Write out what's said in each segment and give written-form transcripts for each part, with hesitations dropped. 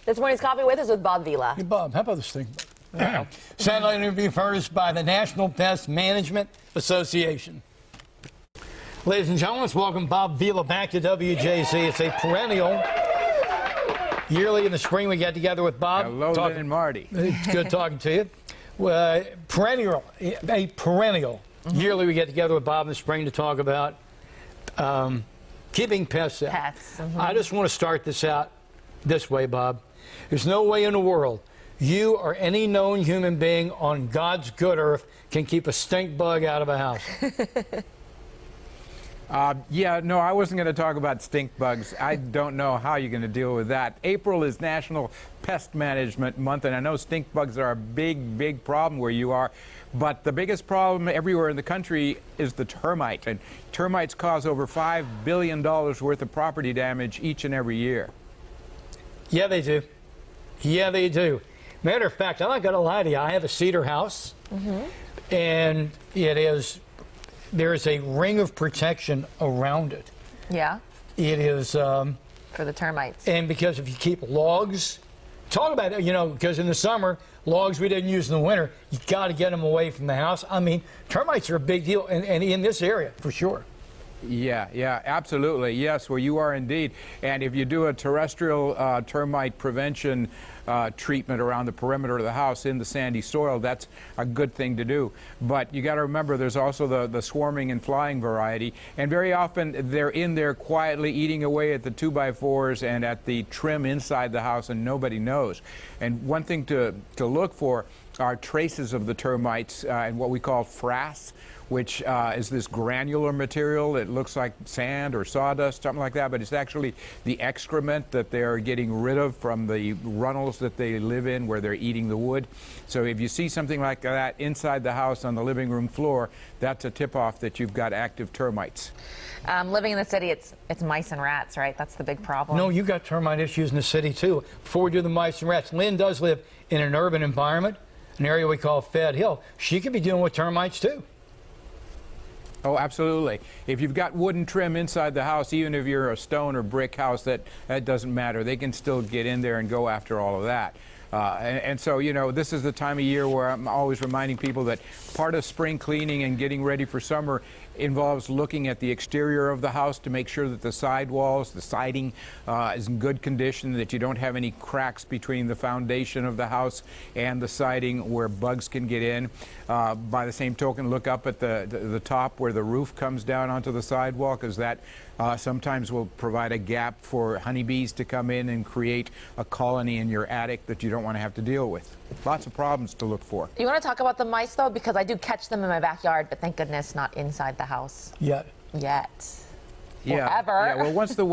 This morning's Coffee with us with Bob Vila. Hey, Bob, how about this thing? Satellite interview furnished by the National Pest Management Association. Ladies and gentlemen, let's welcome Bob Vila back to WJC. It's a perennial. Yearly in the spring, we get together with Bob. Hello, Linh and Marty. It's good talking to you. Perennial. Yearly, we get together with Bob in the spring to talk about keeping pests out. Pets. I just want to start this out this way, Bob. There's no way in the world you or any known human being on God's good earth can keep a stink bug out of a house. Yeah, no, I wasn't going to talk about stink bugs. I don't know how you're going to deal with that. April is National Pest Management Month, and I know stink bugs are a big, big problem where you are. But the biggest problem everywhere in the country is the termite. And termites cause over $5 billion worth of property damage each and every year. Yeah, they do. Yeah, they do. Matter of fact, I'm not going to lie to you. I have a cedar house, and there is a ring of protection around it. Yeah. It is for the termites. And because if you keep logs, talk about it, because in the summer, logs we didn't use in the winter, you got to get them away from the house. I mean, termites are a big deal, and in this area, for sure. Yeah, absolutely. Yes, well, you are indeed. And if you do a terrestrial termite prevention treatment around the perimeter of the house in the sandy soil, that's a good thing to do. But you got to remember there's also the swarming and flying variety. And very often they're in there quietly eating away at the 2x4s and at the trim inside the house, and nobody knows. And one thing to look for are traces of the termites and what we call frass, which is this granular material. It looks like sand or sawdust, something like that, but it's actually the excrement that they're getting rid of from the runnels that they live in where they're eating the wood. So if you see something like that inside the house on the living room floor, that's a tip-off that you've got active termites. Living in the city, it's mice and rats, right? That's the big problem. No, you've got termite issues in the city, too. Before we do the mice and rats, Lynn does live in an urban environment, an area we call Fed Hill. She could be dealing with termites, too. Oh, absolutely. If you've got wooden trim inside the house, even if you're a stone or brick house, that doesn't matter. They can still get in there and go after all of that. And so, this is the time of year where I'm always reminding people that part of spring cleaning and getting ready for summer involves looking at the exterior of the house to make sure that the sidewalls, the siding is in good condition, that you don't have any cracks between the foundation of the house and the siding where bugs can get in. By the same token, look up at the top where the roof comes down onto the sidewalk, because that sometimes will provide a gap for honeybees to come in and create a colony in your attic that you don't want to have to deal with. Lots of problems to look for. You want to talk about the mice, though? Because I do catch them in my backyard, but thank goodness not inside the house. Yet. Yeah. Forever. Yeah, well, once the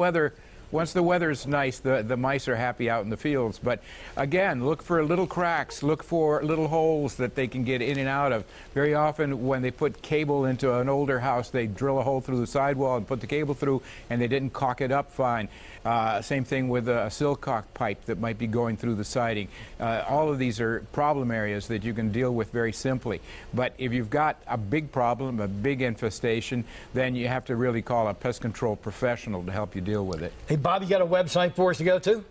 weather's nice, the mice are happy out in the fields. But again, look for little cracks, look for little holes that they can get in and out of. Very often when they put cable into an older house, they drill a hole through the sidewall and put the cable through, and they didn't caulk it up fine. Same thing with a silcock pipe that might be going through the siding. All of these are problem areas that you can deal with very simply. But if you've got a big problem, a big infestation, then you have to really call a pest control professional to help you deal with it. Hey, Bob, you got a website for us to go to?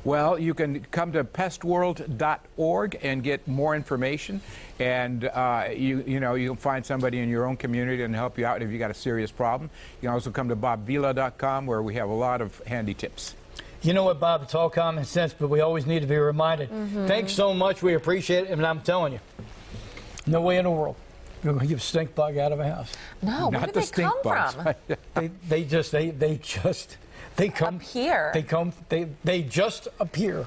Well, you can come to pestworld.org and get more information, and you'll find somebody in your own community and help you out if you got a serious problem. You can also come to bobvila.com, where we have a lot of handy tips. You know what, Bob? It's all common sense, but we always need to be reminded. Thanks so much. We appreciate it, and I'm telling you, no way in the world you're going to give a stink bug out of a house. No, where did they come from? They come appear. They just appear.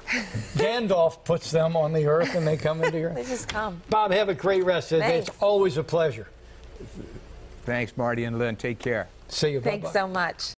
Gandalf puts them on the earth, and they come into your. They just come. Bob, have a great rest of the day. It's always a pleasure. Thanks, Marty and Lynn. Take care. See you. Thanks so much.